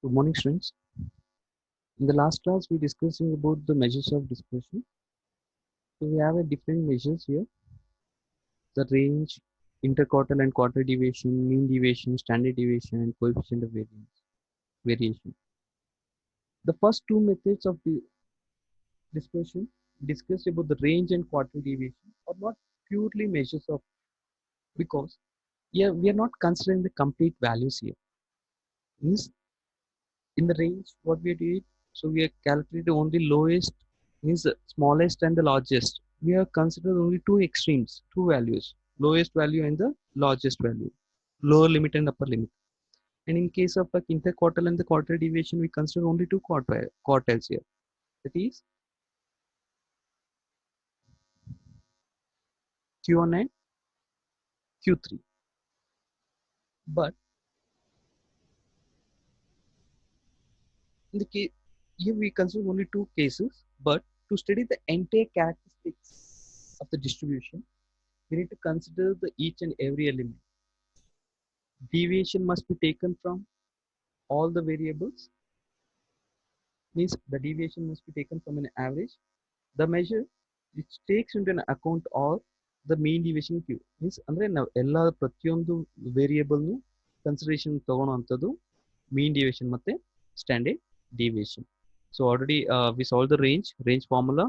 Good morning, students. In the last class, we discussing about the measures of dispersion. So we have a different measures here: the range, interquartile and quartile deviation, mean deviation, standard deviation, and coefficient of variation. The first two methods of the dispersion discussed about the range and quartile deviation are not purely measures of, because here we are not considering the complete values here. Means in the range, what we did, so we are calculated only lowest, means the smallest and the largest. We have considered only two extremes, two values: lowest value and the largest value, lower limit and upper limit. And in case of like interquartile and the quartile deviation, we consider only two quartiles here, that is q1 and q3. But in the case here we consider only two cases, but to study the entire characteristics of the distribution, we need to consider the each and every element. Deviation must be taken from all the variables, means the deviation must be taken from an average. The measure which takes into an account all the mean deviation q, means ಅಂದ್ರೆ ನಾವು ಎಲ್ಲ ಪ್ರತಿಯೊಂದು variable ನು consideration ತಗೊಳ್ಳೋಂಥದ್ದು mean deviation ಮತ್ತೆ standard deviation. So already we solved the range formula,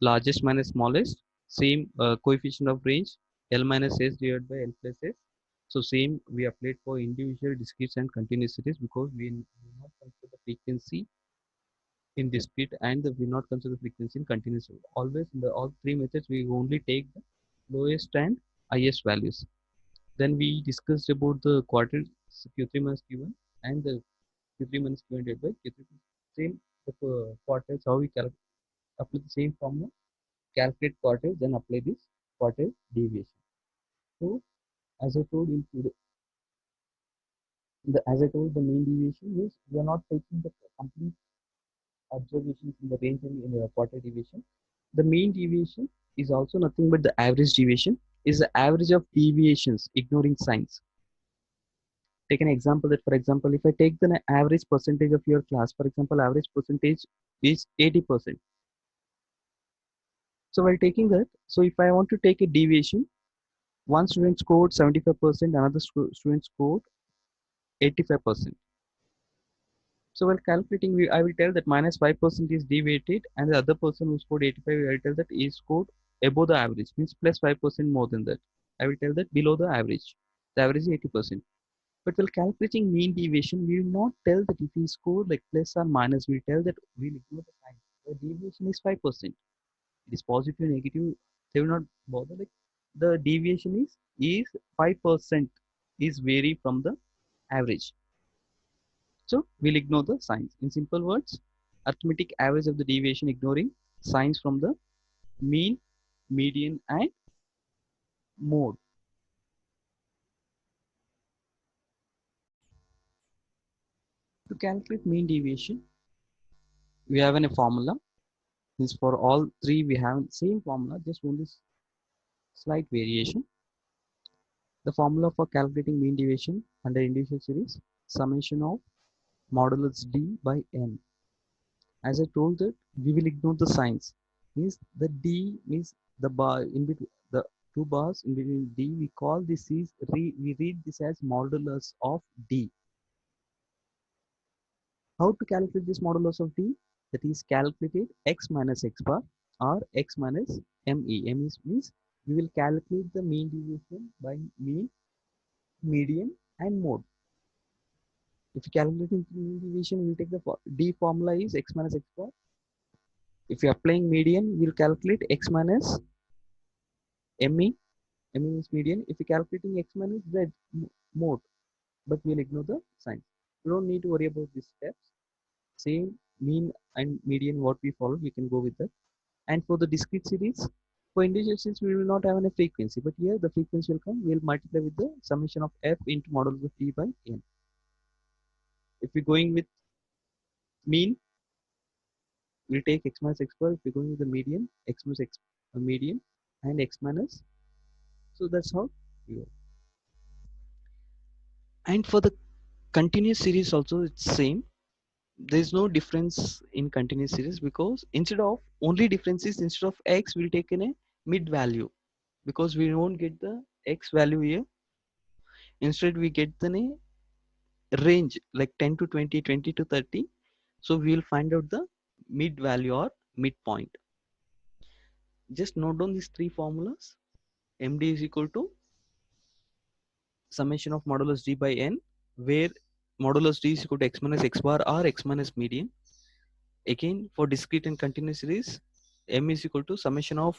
largest minus smallest, same coefficient of range L minus S divided by L plus S. So same we applied for individual, discrete and continuous series, because we will not consider the frequency in discrete and we will not consider the frequency in continuous series. Always in the all three methods we only take the lowest and highest values. Then we discussed about the quartile Q3 minus Q1 and the Q3 minus Q1 divided by Q3. Same the quartiles, how we apply the same formula, calculate quartile, then apply this quartile deviation. So as I told in the mean deviation is we are not taking the complete observations in the range and in the quartile deviation. The mean deviation is also nothing but the average deviation, is the average of deviations ignoring signs. Take an example that, for example, if I take the average percentage of your class, for example, average percentage is 80%. So while taking that, so if I want to take a deviation, one student scored 75%, another student scored 85%. So while calculating, I will tell that minus 5% is deviated, and the other person who scored 85, I will tell that he scored above the average, means plus 5% more than that. I will tell that below the average. The average is 80%. But while calculating mean deviation, we will not tell that if he scored like plus or minus, we will tell that we will ignore the sign. The deviation is 5%. It is positive, negative, they will not bother. Like the deviation is 5% is vary from the average. So we'll ignore the signs. In simple words, arithmetic average of the deviation ignoring signs from the mean, median and mode. To calculate mean deviation, we have a formula. This for all three we have same formula, just only slight variation. The formula for calculating mean deviation under individual series, summation of modulus d by n. As I told that we will ignore the signs. Means the d means the bar in between the two bars in between d. We call this is we read this as modulus of d. How to calculate this modulus of d? That is calculated x minus x bar or x minus me. Means we will calculate the mean deviation by mean, median and mode. If you calculate mean deviation, we will take the d formula is x minus x bar. If you are applying median, we will calculate x minus me. Me means median. If you are calculating x minus z mode, but we will ignore the signs. You don't need to worry about these steps. Same mean and median what we follow, we can go with that. And for the discrete series, for individual series, we will not have any frequency, but here the frequency will come. We will multiply with the summation of f into modulus of t by n. If we're going with mean, we'll take x minus x bar. If we're going with the median, x minus x median and x minus. So that's how we go. And for the continuous series also it's same. there is no difference in continuous series, because instead of only difference is instead of x we'll take in a mid value, because we won't get the x value here. Instead we get the range like 10 to 20, 20 to 30. So we will find out the mid value or midpoint. Just note down these three formulas. MD is equal to summation of modulus d by n, where modulus d is equal to x minus x bar or x minus median. Again, for discrete and continuous series, m is equal to summation of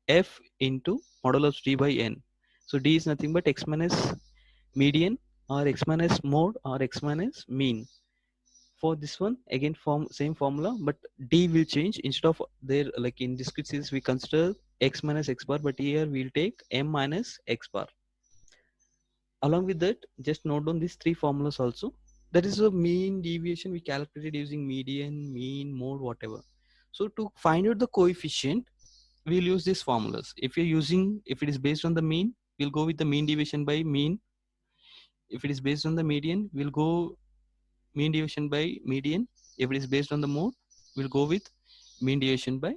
f into modulus d by n. So d is nothing but x minus median or x minus mode or x minus mean. For this one, again same formula, but d will change. Instead of there, like in discrete series we consider x minus x bar, but here we'll take m minus x bar. Along with that, just note down these three formulas also. That is a mean deviation we calculated using median, mean, mode, whatever. So to find out the coefficient, we'll use these formulas. If it is based on the mean, we'll go with the mean deviation by mean. If it is based on the median, we'll go mean deviation by median. If it is based on the mode, we'll go with mean deviation by.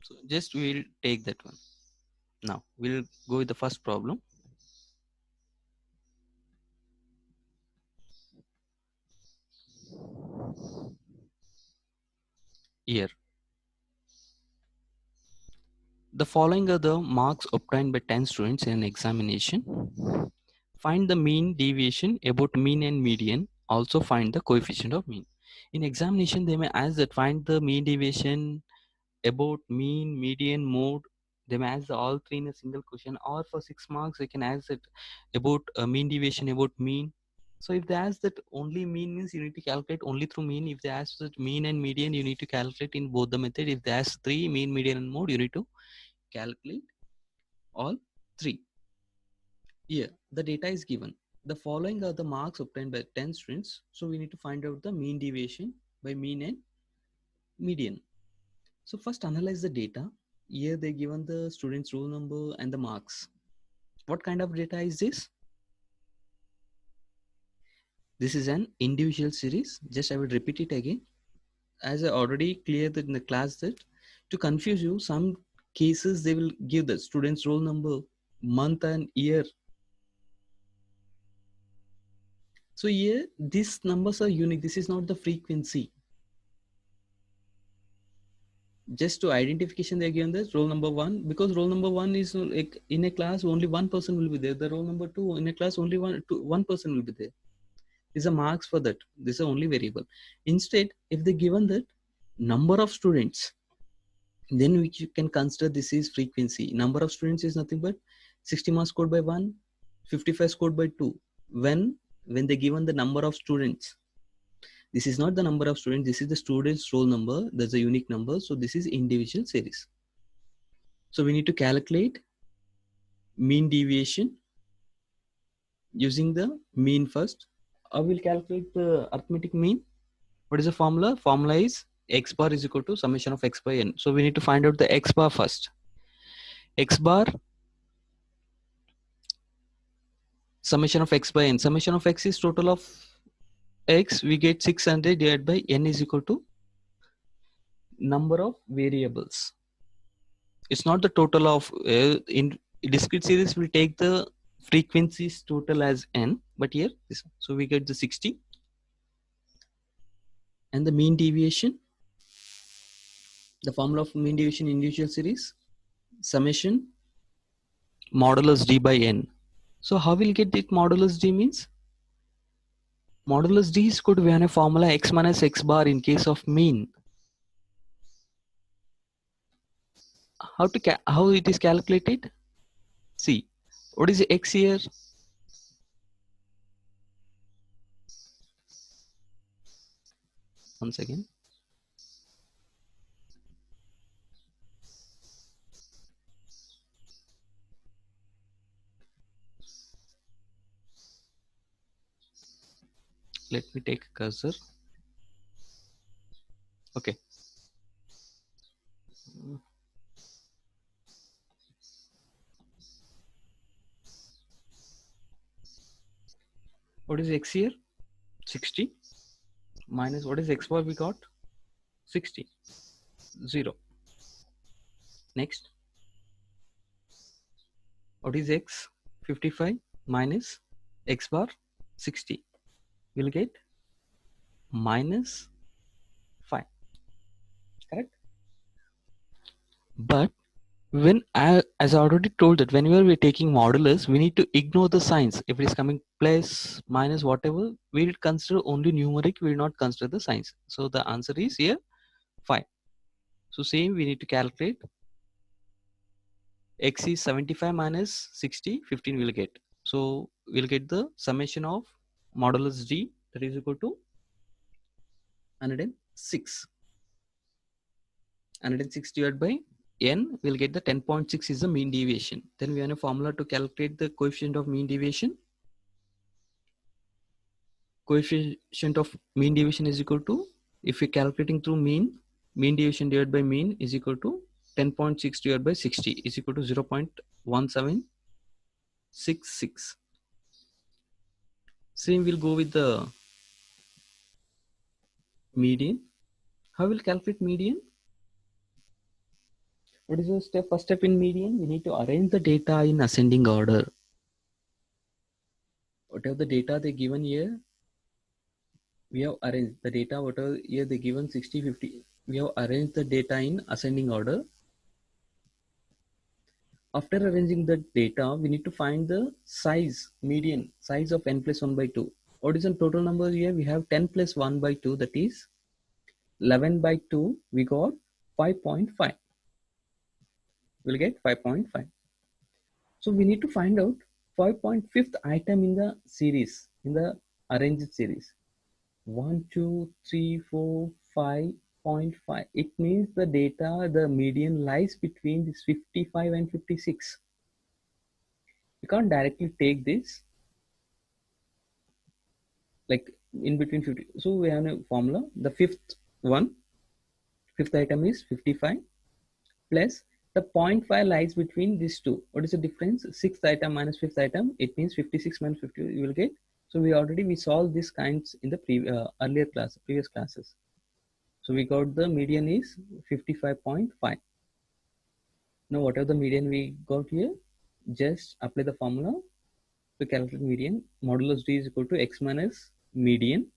So just we'll take that one. Now we'll go with the first problem. Here, the following are the marks obtained by 10 students in an examination. Find the mean deviation about mean and median. Also find the coefficient of mean. In examination, they may ask that find the mean deviation about mean, median, mode. They may ask all three in a single question, or for 6 marks, they can ask it about mean deviation about mean. So if they ask that only mean, means you need to calculate only through mean. If they ask that mean and median, you need to calculate in both the method. If they ask three, mean, median, and mode, you need to calculate all three. Here, the data is given. The following are the marks obtained by 10 students. So we need to find out the mean deviation by mean and median. So first analyze the data. Here they given the students' roll number and the marks. What kind of data is this? This is an individual series. Just I will repeat it again. As I already cleared in the class that to confuse you, some cases they will give the students' roll number, month and year. So here these numbers are unique. This is not the frequency. Just to identification they given this roll number 1, because roll number 1 is like in a class only one person will be there. The roll number 2 in a class only one person will be there. These are marks for that. This is only variable. Instead, if they given that number of students, then we can consider this is frequency. Number of students is nothing but 60 marks scored by 1, 55 scored by 2. When they given the number of students, this is not the number of students, this is the student's roll number. That's a unique number. So this is individual series. So we need to calculate mean deviation using the mean first. I will calculate the arithmetic mean. What is the formula? Formula is x bar is equal to summation of x by n. So we need to find out the x bar first. X bar summation of x by n. Summation of x is total of x. We get 600 divided by n is equal to number of variables. It's not the total of in discrete series we take the frequencies total as n, but here this. So we get the 60 and the mean deviation. The formula of mean deviation in individual series summation modulus d by n. So how we'll get it modulus d means? Modulus d is could be on a formula x minus x bar in case of mean. How it is calculated? See, what is x here? Once again. Let me take a cursor. Okay. What is x here? 60 minus what is x bar we got? 60. 0. Next, what is x? 55 minus x bar 60. We'll get minus 5. Correct? But as I already told that whenever we're taking modulus, we need to ignore the signs. If it is coming plus, minus, whatever, we will consider only numeric, we will not consider the signs. So the answer is here 5. So same, we need to calculate x is 75 minus 60, 15 we'll get. So we'll get the summation of modulus d, that is equal to 106. 106 divided by n, we'll get the 10.6 is the mean deviation. Then we have a formula to calculate the coefficient of mean deviation. Coefficient of mean deviation is equal to, if you're calculating through mean deviation divided by mean is equal to 10.6 divided by 60 is equal to 0.1766. Same we'll go with the median. How will calculate median? What is the first step in median? We need to arrange the data in ascending order. Whatever the data they given here, we have arranged the data, whatever here they given 60, 50, we have arranged the data in ascending order. After arranging the data, we need to find the size, median size of n plus 1 by 2. What is the total number here? We have 10 plus 1 by 2, that is 11 by 2, we got 5.5. We'll get 5.5. So we need to find out 5.5th item in the series, in the arranged series. 1, 2, 3, 4, 5.5. It means the data, the median lies between this 55 and 56. You can't directly take this like in between 50. So we have a formula. The fifth item is 55 plus the 0.5 lies between these two. What is the difference? Sixth item minus fifth item. It means 56 minus 50 you will get. So we solved these kinds in the previous classes. So we got the median is 55.5. Now whatever the median we got here, just apply the formula to calculate median. Modulus d is equal to x minus median.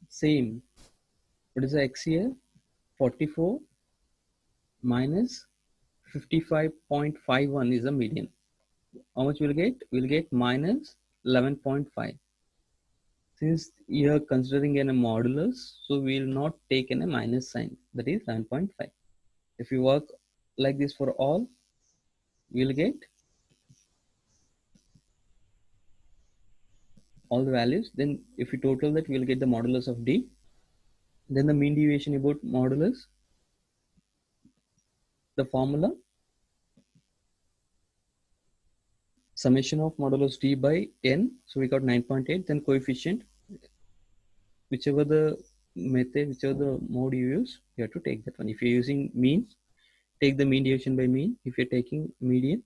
Same. What is the x here? 44 minus 55.51 is the median. How much we'll get? We'll get minus 11.5. Since you are considering in a modulus, so we will not take in a minus sign. That is 11.5. If you work like this for all, we'll get all the values. Then if we total that, we'll get the modulus of d. Then the mean deviation about modulus. The formula, summation of modulus d by n. So we got 9.8. Then coefficient, whichever the method, whichever the mode you use, you have to take that one. If you're using mean, take the mean deviation by mean. If you're taking median,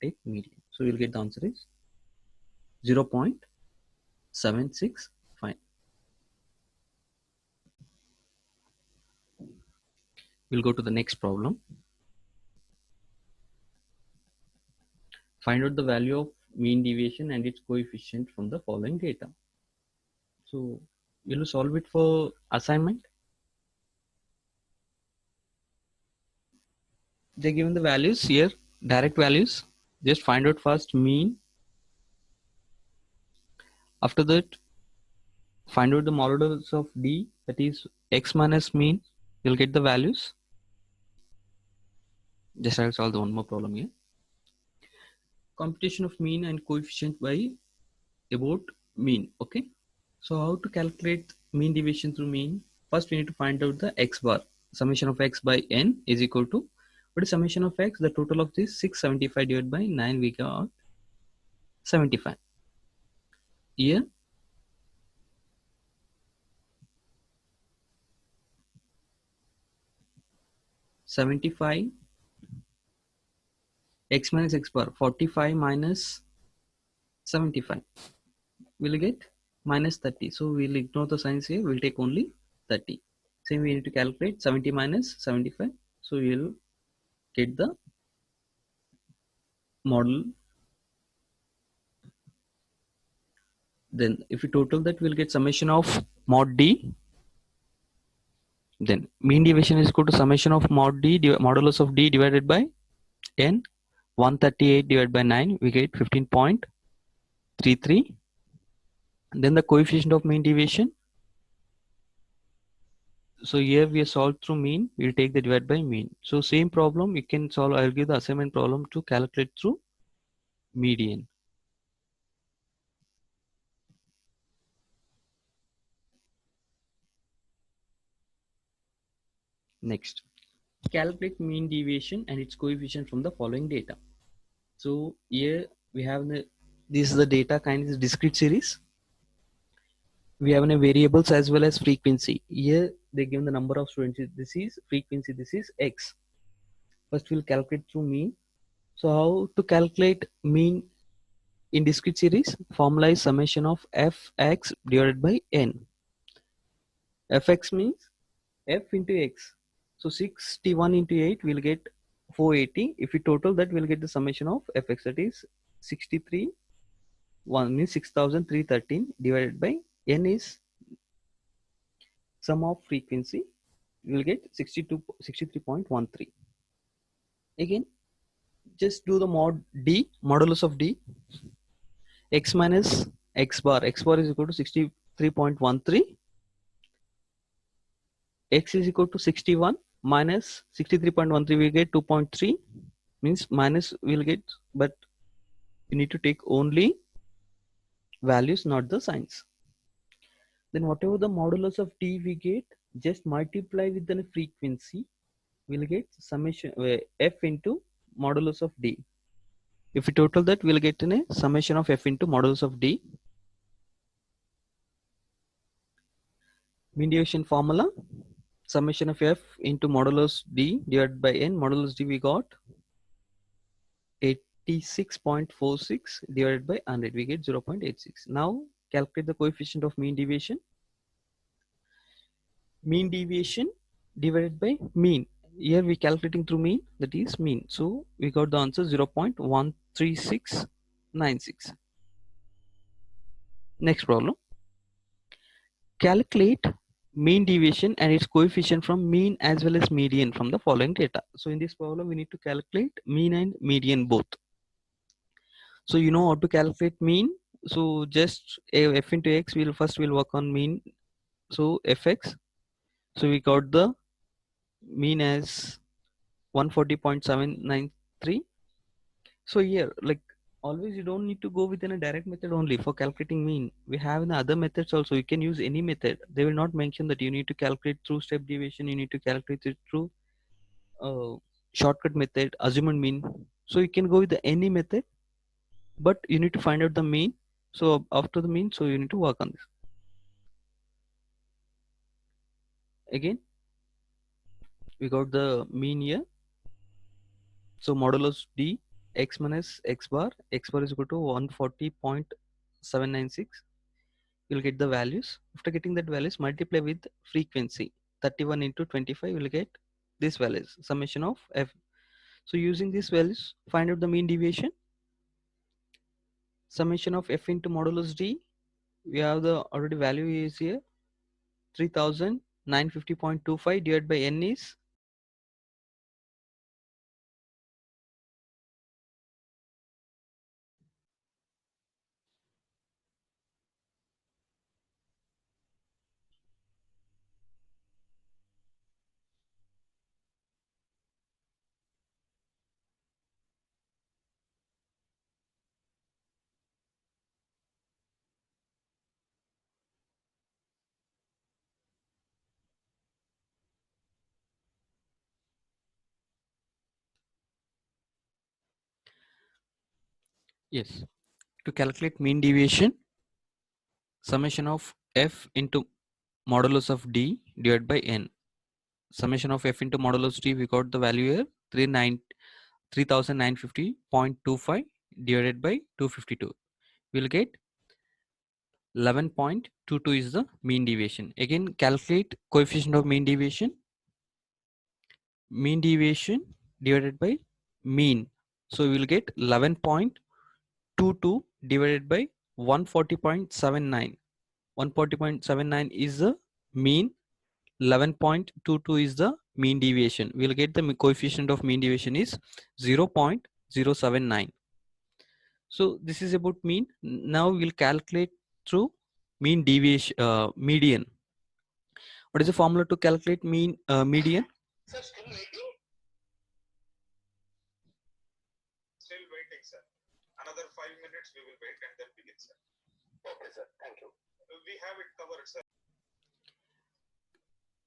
take median. So you'll get the answer is 0.765. We'll go to the next problem. Find out the value of mean deviation and its coefficient from the following data. So we'll solve it for assignment. They're given the values here, direct values. Just find out first mean. After that, find out the modulus of d, that is x minus mean. You'll get the values. Just I'll solve the one more problem here. Computation of mean and coefficient by about mean. Okay. So how to calculate mean deviation through mean? First, we need to find out the x bar. Summation of x by n is equal to, what is summation of x? The total of this 675 divided by 9, we got 75. Here, 75 x minus x bar, 45 minus 75, we'll get minus 30. So we'll ignore the signs here, we'll take only 30. Same we need to calculate 70 minus 75. So we'll get the model. Then if we total that, we'll get summation of mod d. Then mean deviation is equal to summation of mod d modulus of d divided by n. 138 divided by 9, we get 15.33. Then the coefficient of mean deviation. So here we solve through mean, we'll take the divide by mean. So same problem you can solve. I'll give the assignment problem to calculate through median. Next, calculate mean deviation and its coefficient from the following data. So here we have this is the data kind of discrete series. We have variables as well as frequency. Here they give the number of students. This is frequency. This is x. First we'll calculate through mean. So how to calculate mean in discrete series? Formula is summation of fx divided by n. Fx means f into x. So 61 into 8 will get 480. If we total that, we'll get the summation of fx, that is 63. 1 means 6313 divided by n is sum of frequency. You will get 63.13. Again, just do the mod d, modulus of d. X minus x bar. X bar is equal to 63.13. X is equal to 61 minus 63.13, we get 2.3, means minus we'll get, but you need to take only values, not the signs. Then whatever the modulus of d we get, just multiply with the frequency, we'll get summation f into modulus of d. If we total that, we'll get in a summation of f into modulus of d. Mean deviation formula, summation of f into modulus d divided by n. Modulus d we got 86.46 divided by 100, we get 0.86. Now calculate the coefficient of mean deviation. Mean deviation divided by mean. Here we calculating through mean, that is mean. So we got the answer 0.13696. Next problem. Calculate mean deviation and its coefficient from mean as well as median from the following data. So in this problem, we need to calculate mean and median both. So you know how to calculate mean. So just f into x, we'll work on mean. So fx. So we got the mean as 140.793. So here, like always, you don't need to go within a direct method only for calculating mean. We have in other methods also. You can use any method. They will not mention that you need to calculate through step deviation. You need to calculate it through shortcut method, assumed mean. So you can go with any method, but you need to find out the mean. So after the mean, so you need to work on this. Again, we got the mean here. So modulus d x minus x bar is equal to 140.796. You'll get the values. After getting that values, multiply with frequency. 31 into 25, you'll get these values, summation of f. So using these values, find out the mean deviation. Summation of f into modulus d. We have the already value is here 3950.25 divided by n is yes. To calculate mean deviation, summation of f into modulus of d divided by n. Summation of f into modulus d, we got the value here 3950.25 divided by 252. We'll get 11.22 is the mean deviation. Again, calculate coefficient of mean deviation. Mean deviation divided by mean. So we will get 11.22 divided by 140.79. 140.79 is the mean. 11.22 is the mean deviation. We'll get the coefficient of mean deviation is 0.079. So this is about mean. Now we'll calculate through mean deviation, median. What is the formula to calculate mean median? Sir, still waiting? Still waiting, sir. Another 5 minutes we will wait and then begin, sir. Okay, sir. Thank you. We have it covered, sir.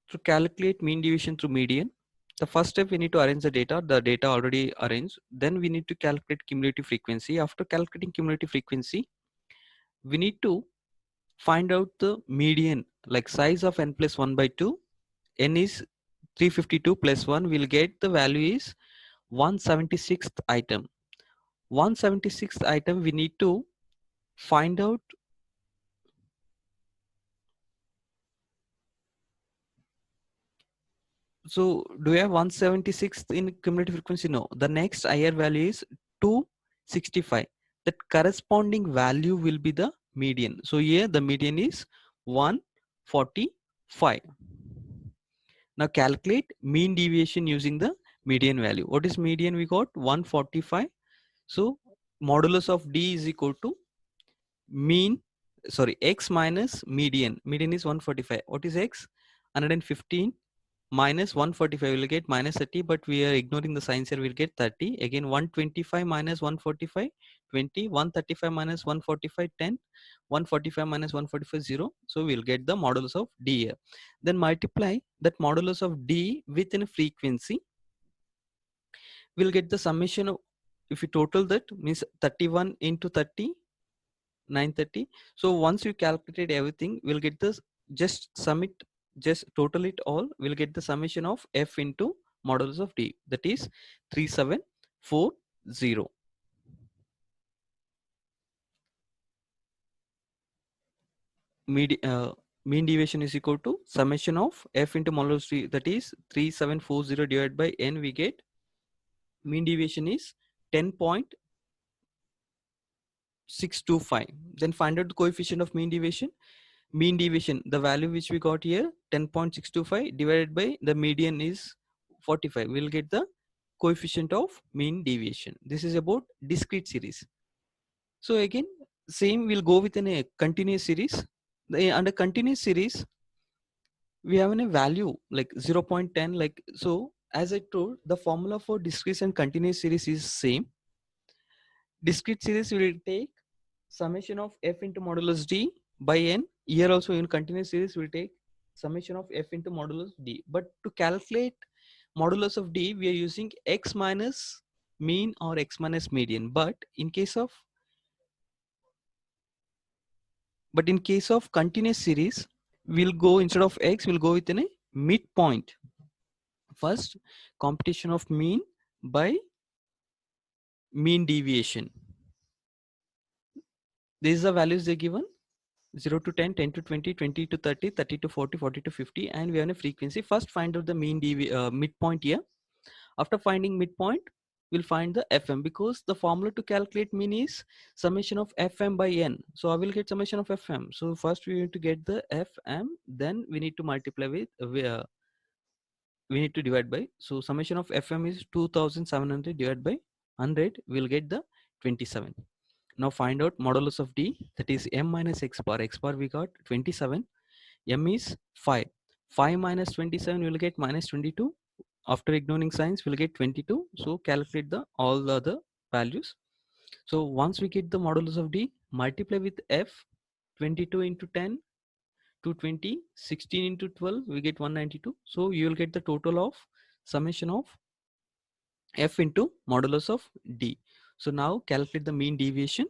To calculate mean deviation through median, the first step we need to arrange the data already arranged. Then we need to calculate cumulative frequency. After calculating cumulative frequency, we need to find out the median, like size of n plus 1 by 2. N is 352 plus 1, we'll get the value is 176th item. 176th item we need to find out. So do we have 176th in cumulative frequency? No. The next higher value is 265. That corresponding value will be the median. So here the median is 145. Now calculate mean deviation using the median value. What is median? We got 145. So modulus of D is equal to x minus median. Median is 145. What is x? 115 minus 145 will get minus 30, but we are ignoring the signs here, we'll get 30. Again 125 minus 145, 20. 135 minus 145, 10. 145 minus 145, 0. So we'll get the modulus of D here. Then multiply that modulus of D within a frequency. We'll get the summation of, if you total that, means 31 into 30, 930. So once you calculated everything, we'll get this, just sum it, just total it all, we'll get the summation of f into modulus of D, that is 3740. Mean deviation is equal to summation of f into modulus D, that is 3740 divided by n. We get mean deviation is 10.625. Then find out the coefficient of mean deviation. Mean deviation, the value which we got here, 10.625 divided by the median is 45. We'll get the coefficient of mean deviation. This is about discrete series. So again, same we'll go within a continuous series. Under continuous series, we have a value like 0.10. Like, so as I told, the formula for discrete and continuous series is same. Discrete series will take summation of f into modulus D by n. Here also in continuous series will take summation of f into modulus D. But to calculate modulus of D, we are using x minus mean or x minus median. But in case of continuous series, we'll go, instead of x, we'll go within a midpoint. First, computation of mean by mean deviation. These are the values they given: 0 to 10, 10 to 20, 20 to 30, 30 to 40, 40 to 50, and we have a frequency. First find out the midpoint here. After finding midpoint, we'll find the FM, because the formula to calculate mean is summation of FM by n. So I will get summation of FM. So first we need to get the FM, then we need to multiply with we need to divide by. So summation of FM is 2700 divided by 100. We'll get the 27. Now find out modulus of D, that is m minus x bar. X bar we got 27. M is 5. 5 minus 27 will get minus 22. After ignoring signs, we'll get 22. So calculate the all the other values. So once we get the modulus of D, multiply with f. 22 into 10, 220. 16 into 12, we get 192. So you will get the total of summation of f into modulus of D. So now calculate the mean deviation.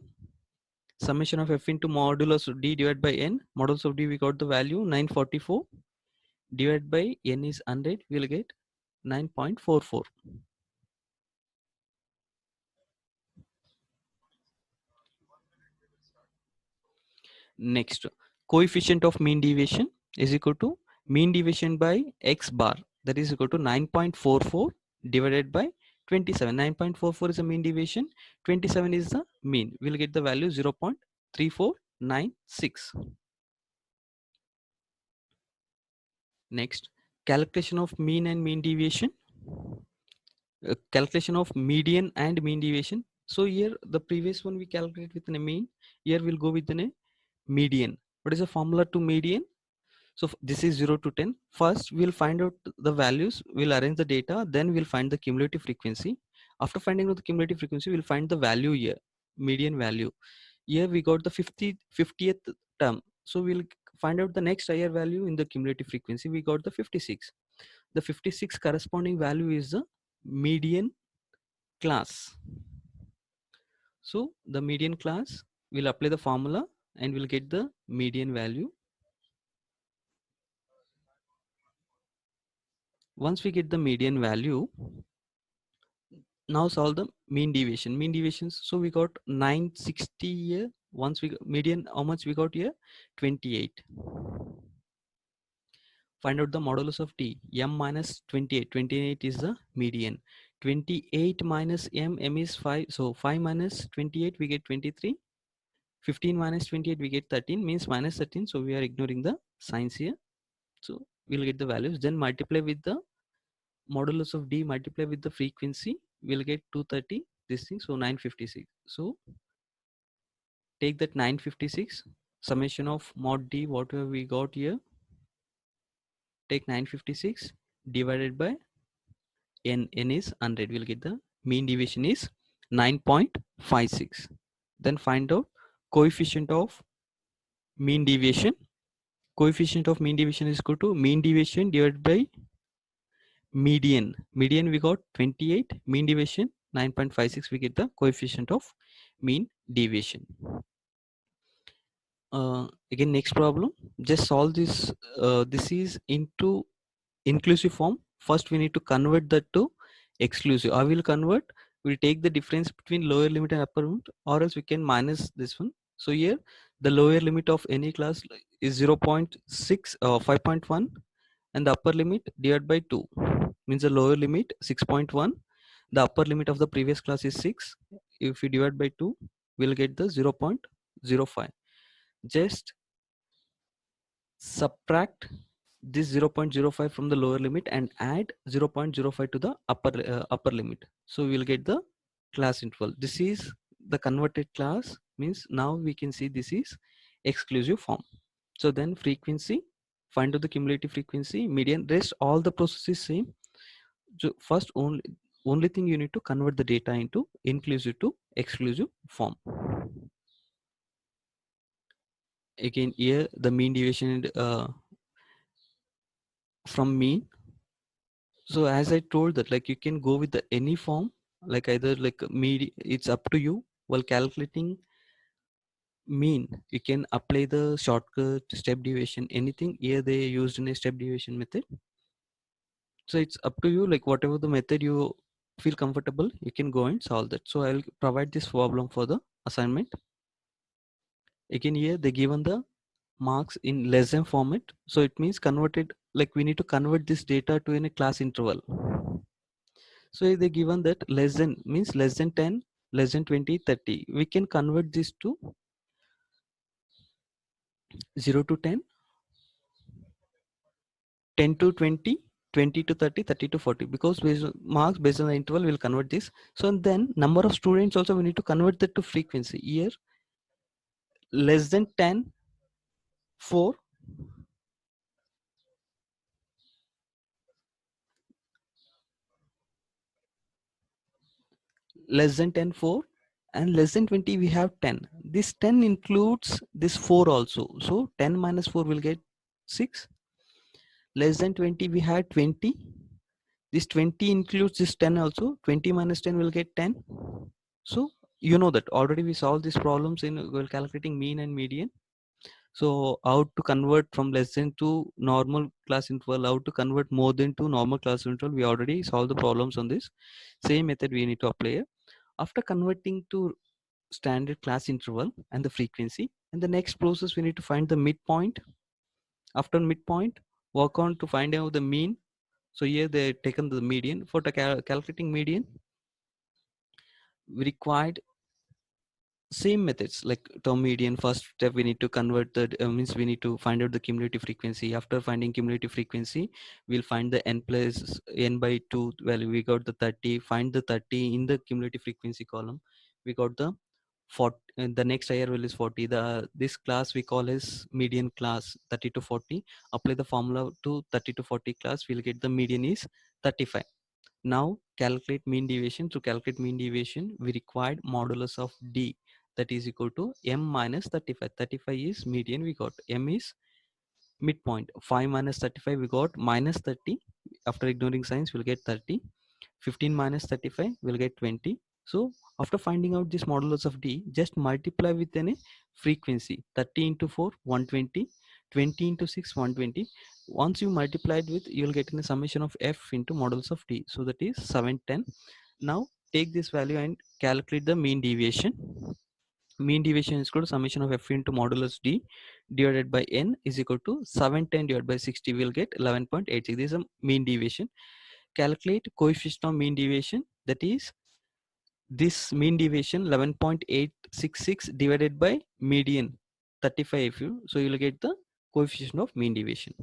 Summation of f into modulus of D divided by n. Modulus of D, we got the value 944 divided by n is 100. We'll get 9.44. Next, coefficient of mean deviation is equal to mean deviation by x bar, that is equal to 9.44 divided by 27. 9.44 is the mean deviation, 27 is the mean. We'll get the value 0.3496. Next, calculation of mean and mean deviation. Calculation of median and mean deviation. So here the previous one we calculate with a mean. Here we'll go with a median. What is the formula to median? So this is 0 to 10. First we'll find out the values, we'll arrange the data, then we'll find the cumulative frequency. After finding out the cumulative frequency, we'll find the value here, median value. Here we got the 50th term. So we'll find out the next higher value in the cumulative frequency. We got the 56. The 56 corresponding value is the median class. So the median class, we'll apply the formula and we'll get the median value. Once we get the median value, now solve the mean deviation. Mean deviations, so we got 960 here. Once we got median, how much we got here? 28. Find out the modulus of t. M minus 28. 28 is the median. 28 minus m, m is 5. So 5 minus 28, we get 23. 15 minus 28, we get 13, means minus 13. So we are ignoring the signs here. So we'll get the values. Then multiply with the modulus of d, multiply with the frequency, we'll get 230, this thing, so 956. So take that 956, summation of mod d, whatever we got here, take 956 divided by n is 100, we'll get the mean deviation is 9.56. Then find out coefficient of mean deviation. Coefficient of mean deviation is equal to mean deviation divided by median. Median we got 28, mean deviation 9.56, we get the coefficient of mean deviation. Again, next problem, just solve this. This is into inclusive form. First we need to convert that to exclusive. I will convert, we'll take the difference between lower limit and upper limit, or else we can minus this one. So here the lower limit of any class is 0.6 5.1, and the upper limit divided by 2, means the lower limit 6.1, the upper limit of the previous class is 6. If we divide by 2, we'll get the 0.05. Just subtract this 0.05 from the lower limit and add 0.05 to the upper limit, so we'll get the class interval. This is the converted class, means now we can see this is exclusive form. So then frequency, find out the cumulative frequency, median, rest all the process is same. So first only thing you need to convert the data into inclusive to exclusive form. Again here the mean deviation from mean. So as I told that, like you can go with the any form, like either like it's up to you. While calculating mean, you can apply the shortcut, step deviation, anything. Here they used in a step deviation method. So it's up to you, like whatever the method you feel comfortable, you can go and solve that. So I'll provide this problem for the assignment. Again here they given the marks in less than format. So it means converted, like we need to convert this data to in a class interval. So they given that less than means less than 10, less than 20, 30. We can convert this to 0 to 10, 10 to 20, 20 to 30, 30 to 40, because marks based on the interval will convert this. So then number of students also we need to convert that to frequency. Here less than 10, 4, less than 10, 4, and less than 20 we have 10. This 10 includes this 4 also. So 10 minus 4 will get 6. Less than 20 we had 20. This 20 includes this 10 also. 20 minus 10 will get 10. So you know that already we solved these problems in while calculating mean and median. So how to convert from less than to normal class interval, how to convert more than to normal class interval, we already solved the problems on this. Same method we need to apply here. After converting to standard class interval and the frequency. And the next process, we need to find the midpoint. After midpoint, work on to find out the mean. So here they taken the median. For the calculating median, we required same methods like term median. First step, we need to convert the means we need to find out the cumulative frequency. After finding cumulative frequency, we'll find the n plus n by 2 value. We got the 30. Find the 30 in the cumulative frequency column. We got the 40. The next higher value is 40. The this class we call as median class, 30 to 40. Apply the formula to 30 to 40 class, we'll get the median is 35. Now calculate mean deviation. To calculate mean deviation, we required modulus of d, that is equal to m minus 35. 35 is median, we got. M is midpoint. 5 minus 35, we got minus 30. After ignoring signs, we'll get 30. 15 minus 35, we'll get 20. So after finding out this modulus of d, just multiply with any frequency. 30 into 4, 120. 20 into 6, 120. Once you multiply it with, you will get in a summation of f into modulus of d. So that is 710. Now take this value and calculate the mean deviation. Mean deviation is equal to summation of f into modulus d divided by n is equal to 710 divided by 60. We'll get 11.86. This is a mean deviation. Calculate coefficient of mean deviation, that is this mean deviation 11.866 divided by median 35. So you will get the coefficient of mean deviation.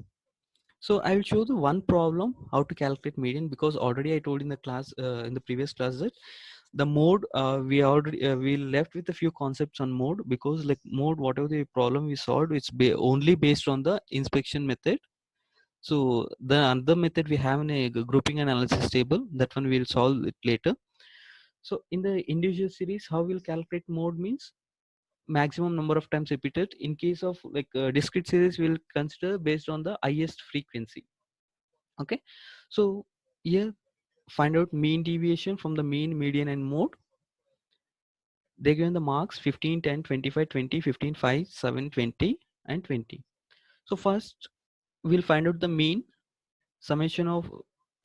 So I will show the one problem how to calculate median, because already I told in the class in the previous class that the mode we already we left with a few concepts on mode, because like mode, whatever the problem we solved, it's only based on the inspection method. So the other method we have in a grouping analysis table, that one we'll solve it later. So in the individual series, how we'll calculate mode means maximum number of times repeated. In case of like discrete series, we'll consider based on the highest frequency. Okay, so here find out mean deviation from the mean, median and mode. They given the marks 15, 10, 25, 20, 15, 5, 7, 20 and 20. So first we'll find out the mean, summation of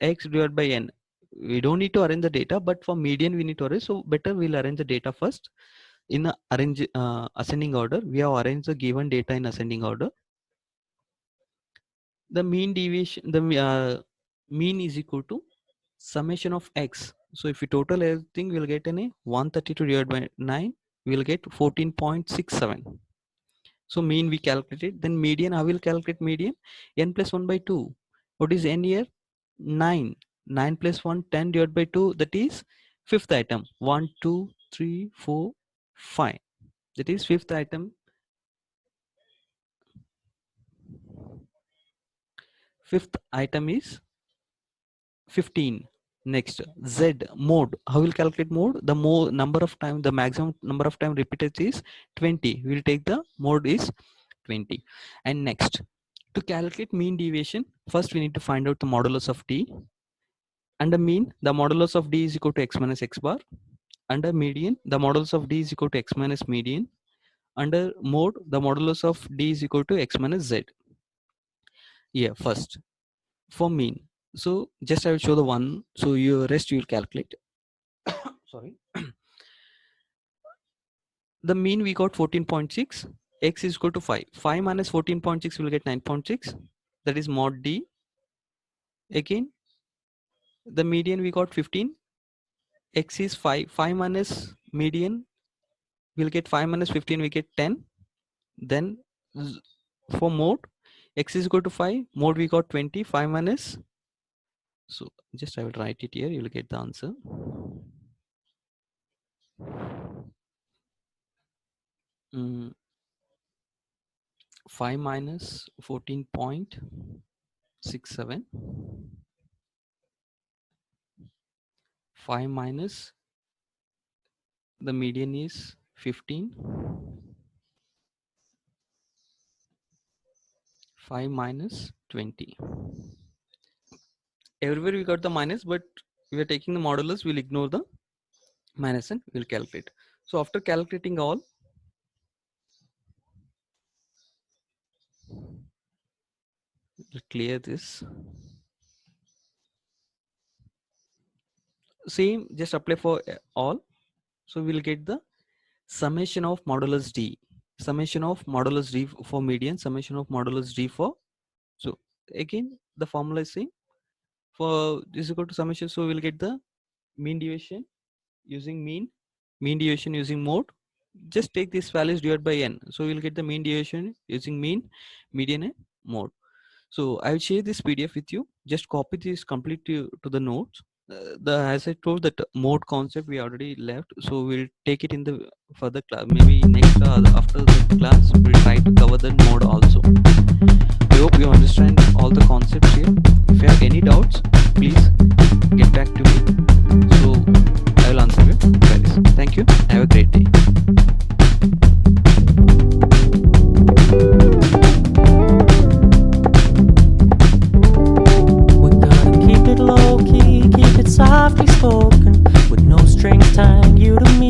x divided by n. We don't need to arrange the data, but for median we need to arrange. So better we'll arrange the data first in the ascending order. We have arranged the given data in ascending order. The mean deviation, the mean is equal to summation of x. So if we total everything, we'll get an 132 divided by 9, we'll get 14.67. So mean we calculated. Then median, I will calculate median. N plus 1 by 2. What is n here? 9. 9 plus 1, 10 divided by 2, that is fifth item. 1, 2, 3, 4, 5. That is fifth item. Fifth item is 15. Next, Z mode. How will calculate mode? The number of time, the maximum number of time repeated is 20. We will take the mode is 20. And next, to calculate mean deviation, first we need to find out the modulus of d. Under mean, the modulus of d is equal to x minus x bar. Under median, the modulus of d is equal to x minus median. Under mode, the modulus of d is equal to x minus z. Yeah, first for mean. So just I will show the one. So your rest you will calculate. Sorry. The mean we got 14.6. X is equal to 5. 5 minus 14.6 will get 9.6. That is mod d. Again, the median we got 15. X is 5. 5 minus median we'll get 5 minus 15, we get 10. Then for mode, x is equal to 5. Mode we got 20. 5 minus. So just I will write it here. You will get the answer. 5 minus 14.67. 5 minus the median is 15. 5 minus 20. Everywhere we got the minus, but we are taking the modulus, we'll ignore the minus and we'll calculate. So after calculating all, we'll clear this. Same, just apply for all. So we'll get the summation of modulus d, summation of modulus d for median, summation of modulus d for, so again the formula is same for this is equal to summation, so we'll get the mean deviation using mean deviation using mode, just take these values divided by n, so we'll get the mean deviation using mean, median and mode. So I will share this PDF with you, just copy this complete to the notes. The as I told that mode concept we already left, so we'll take it in the further class, maybe next after the class we'll try to cover the mode also. I hope you understand all the concepts here. If you have any doubts, please get back to me, so I will answer your queries. Thank you, have a great day. We're gonna keep it low key, keep it softly spoken, with no strings tying you to me.